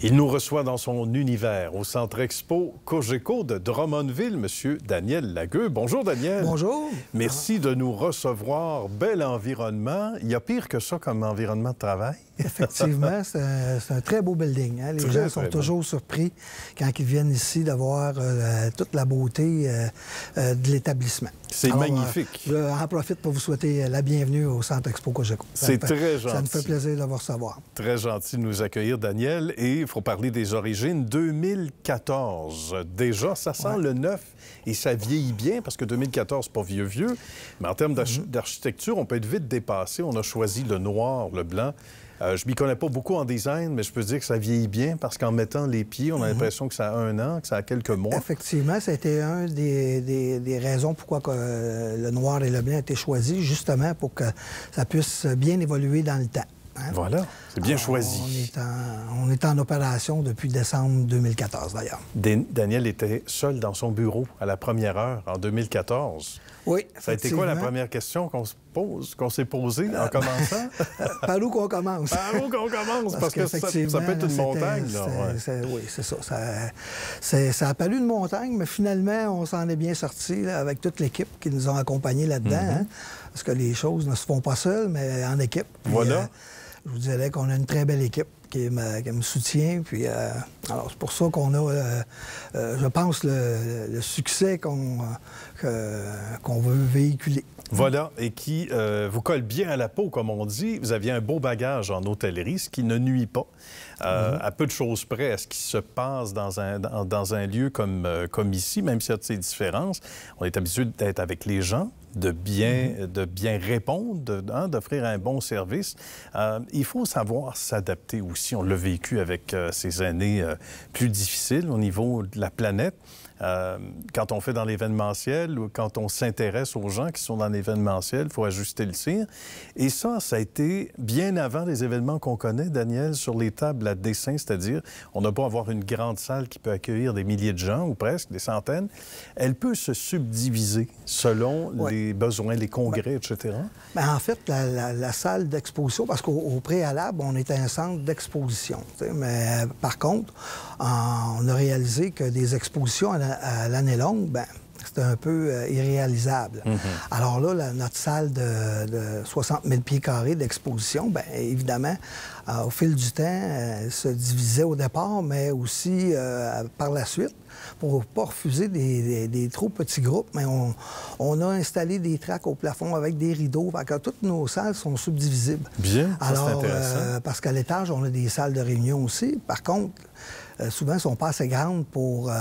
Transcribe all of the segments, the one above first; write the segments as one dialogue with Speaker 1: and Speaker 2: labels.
Speaker 1: Il nous reçoit dans son univers au Centre Expo Cogeco de Drummondville, M. Daniel Lagueux. Bonjour, Daniel.
Speaker 2: Bonjour.
Speaker 1: Merci de nous recevoir. Bel environnement. Il y a pire que ça comme environnement de travail.
Speaker 2: Effectivement, c'est un très beau building. Hein? Les gens sont toujours surpris quand ils viennent ici de voir toute la beauté de l'établissement.
Speaker 1: C'est magnifique.
Speaker 2: J'en profite pour vous souhaiter la bienvenue au Centre Expo Cogeco.
Speaker 1: C'est très gentil.
Speaker 2: Ça me fait plaisir de vous recevoir.
Speaker 1: Très gentil de nous accueillir, Daniel. Et il faut parler des origines. 2014, déjà, ça sent le neuf et ça vieillit bien parce que 2014, c'est pas vieux. Mais en termes d'architecture, on peut être vite dépassé. On a choisi le noir, le blanc. Je m'y connais pas beaucoup en design, mais je peux dire que ça vieillit bien parce qu'en mettant les pieds, on a l'impression que ça a 1 an, que ça a quelques mois.
Speaker 2: Effectivement, ça a été une des raisons pourquoi le noir et le blanc ont été choisis, justement pour que ça puisse bien évoluer dans le temps. Hein?
Speaker 1: Voilà, c'est bien choisi.
Speaker 2: On est en opération depuis décembre 2014, d'ailleurs.
Speaker 1: Daniel était seul dans son bureau à la première heure en 2014.
Speaker 2: Oui,
Speaker 1: ça a été quoi la première question qu'on s'est posée en commençant?
Speaker 2: Par où qu'on commence?
Speaker 1: Par où qu'on commence? Parce que ça peut être une montagne. Là,
Speaker 2: oui, c'est ça. Ça a paru une montagne, mais finalement, on s'en est bien sorti là, avec toute l'équipe qui nous a accompagnés là-dedans. Hein, parce que les choses ne se font pas seules, mais en équipe. Puis,
Speaker 1: voilà.
Speaker 2: Je vous dirais qu'on a une très belle équipe qui me soutient. Puis, alors, c'est pour ça qu'on a, je pense, le succès qu'on veut véhiculer.
Speaker 1: Voilà, et qui vous colle bien à la peau, comme on dit. Vous aviez un beau bagage en hôtellerie, ce qui ne nuit pas, à peu de choses près à ce qui se passe dans un lieu comme ici, même s'il y a de ces différences. On est habitué d'être avec les gens, de bien répondre, d'offrir un bon service. Il faut savoir s'adapter aussi. On l'a vécu avec ces années plus difficiles au niveau de la planète. Quand on fait dans l'événementiel ou quand on s'intéresse aux gens qui sont dans l'événementiel, il faut ajuster le tir. Et ça a été bien avant les événements qu'on connaît, Daniel, sur les tables à dessin, c'est-à-dire on a beau avoir une grande salle qui peut accueillir des milliers de gens, ou presque, des centaines, elle peut se subdiviser selon les besoins, les congrès, etc.
Speaker 2: Bien, en fait, la salle d'exposition, parce qu'au préalable, on était un centre d'exposition. Mais par contre, on a réalisé que des expositions à l'année longue, bien, c'était un peu irréalisable. Alors là, notre salle de 60 000 pieds carrés d'exposition, bien, évidemment, au fil du temps, elle se divisait au départ, mais aussi par la suite. Pour ne pas refuser des trop petits groupes, mais on a installé des tracks au plafond avec des rideaux. Fait que toutes nos salles sont subdivisibles.
Speaker 1: Bien, ça, c'est intéressant.
Speaker 2: Parce qu'à l'étage, on a des salles de réunion aussi. Par contre, souvent, elles ne sont pas assez grandes pour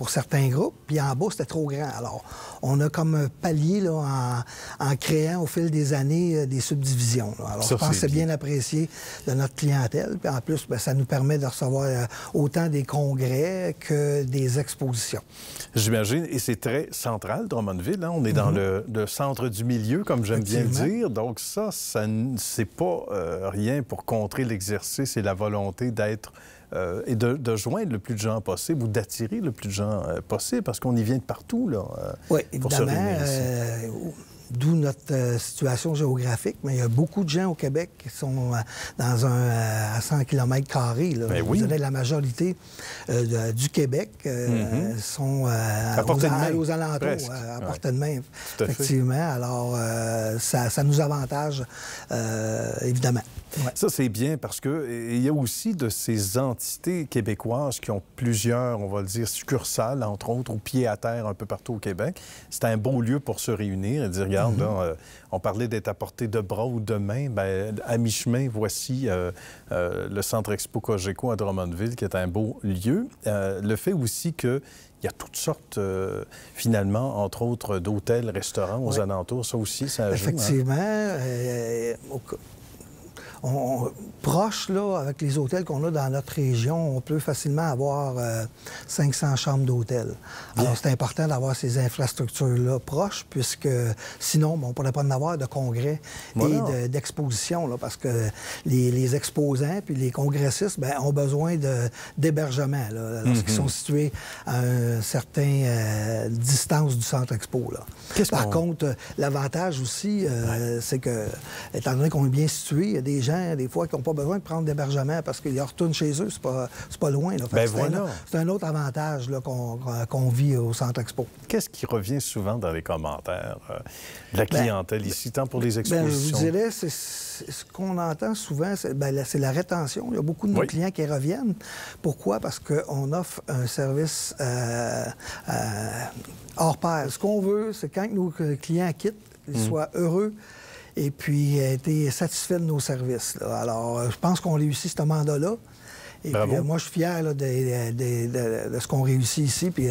Speaker 2: certains groupes. Puis en bas, c'était trop grand. Alors, on a comme un palier là, en créant au fil des années des subdivisions. Là. Alors, je pense que c'est bien apprécié de notre clientèle. Puis en plus, bien, ça nous permet de recevoir autant des congrès que des expositions.
Speaker 1: J'imagine. Et c'est très central, Drummondville. Hein? On est dans le centre du milieu, comme j'aime bien le dire. Donc ça c'est pas rien pour contrer l'exercice et la volonté d'être et de joindre le plus de gens possible ou d'attirer le plus de gens possible, parce qu'on y vient de partout, là,
Speaker 2: oui,
Speaker 1: pour se réunir ici.
Speaker 2: D'où notre situation géographique, mais il y a beaucoup de gens au Québec qui sont à 100 km². Là.
Speaker 1: Oui.
Speaker 2: La majorité du Québec sont aux alentours, à portée de main, effectivement. Alors, ça nous avantage, évidemment. Ouais.
Speaker 1: Ça, c'est bien parce qu'il y a aussi de ces entités québécoises qui ont plusieurs, on va le dire, succursales, entre autres, ou pieds à terre un peu partout au Québec. C'est un beau lieu pour se réunir et dire, regarde, là, on parlait d'être à portée de bras ou de main. Bien, à mi-chemin, voici le Centre Expo Cogeco à Drummondville, qui est un beau lieu. Le fait aussi que il y a toutes sortes, finalement, entre autres, d'hôtels, restaurants aux alentours. Ça aussi, ça ajoute.
Speaker 2: Effectivement. Proche, là, avec les hôtels qu'on a dans notre région, on peut facilement avoir 500 chambres d'hôtel. Alors, c'est important d'avoir ces infrastructures-là proches, puisque sinon, on ne pourrait pas en avoir de congrès et d'expositions, là, parce que les exposants puis les congressistes bien, ont besoin d'hébergement lorsqu'ils sont situés à une certaine distance du centre expo. Là. Par contre, l'avantage aussi, c'est que, étant donné qu'on est bien situé, il y a des gens gens, des fois, qui n'ont pas besoin de prendre d'hébergement parce qu'ils retournent chez eux, c'est pas loin. Là.
Speaker 1: Ben voilà.
Speaker 2: C'est un autre avantage là, qu'on vit au Centre Expo.
Speaker 1: Qu'est-ce qui revient souvent dans les commentaires de la clientèle ici, tant pour les expositions?
Speaker 2: Je vous dirais, ce qu'on entend souvent, c'est la rétention. Il y a beaucoup de nos clients qui reviennent. Pourquoi? Parce qu'on offre un service hors pair. Ce qu'on veut, c'est quand nos clients quittent, ils soient heureux et puis été satisfaits de nos services. Là. Alors, je pense qu'on réussit ce mandat-là. Et puis, moi, je suis fier là, de ce qu'on réussit ici, puis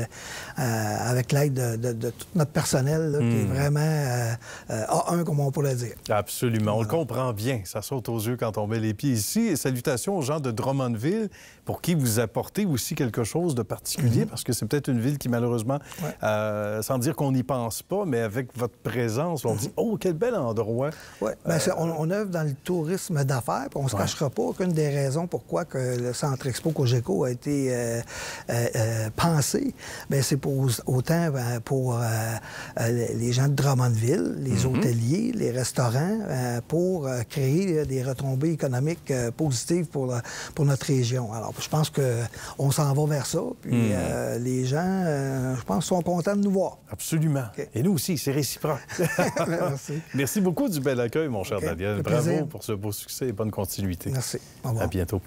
Speaker 2: avec l'aide de tout notre personnel, là, qui est vraiment A1, comme on pourrait dire.
Speaker 1: Absolument. On le comprend bien. Ça saute aux yeux quand on met les pieds ici. Et salutations aux gens de Drummondville, pour qui vous apportez aussi quelque chose de particulier, parce que c'est peut-être une ville qui, malheureusement, sans dire qu'on n'y pense pas, mais avec votre présence, on dit « Oh, quel bel endroit! »
Speaker 2: Oui. On œuvre dans le tourisme d'affaires, puis on ne se cachera pas qu'une des raisons pourquoi que le Centre Expo Cogeco a été pensé, c'est autant pour les gens de Drummondville, les hôteliers, les restaurants, pour créer des retombées économiques positives pour notre région. Alors, je pense qu'on s'en va vers ça, puis les gens, je pense, sont contents de nous voir.
Speaker 1: Absolument. Okay. Et nous aussi, c'est réciproque.
Speaker 2: Merci.
Speaker 1: Merci beaucoup du bel accueil, mon cher Daniel. Bravo
Speaker 2: plaisir.
Speaker 1: pour ce beau succès et bonne continuité.
Speaker 2: Merci. Au revoir.
Speaker 1: À bientôt.